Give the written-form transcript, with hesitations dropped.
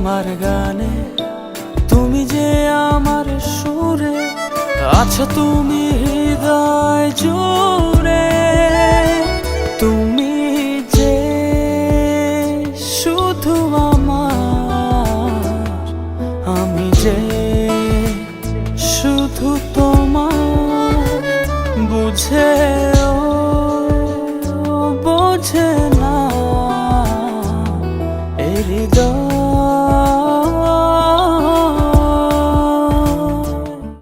আমার গানে, তুমি যে আমার সুরে, আছো তুমি হৃদয় জুড়ে। তুমি যে শুধু আমার, আমি যে শুধু তোমার। বুঝে ও বোঝে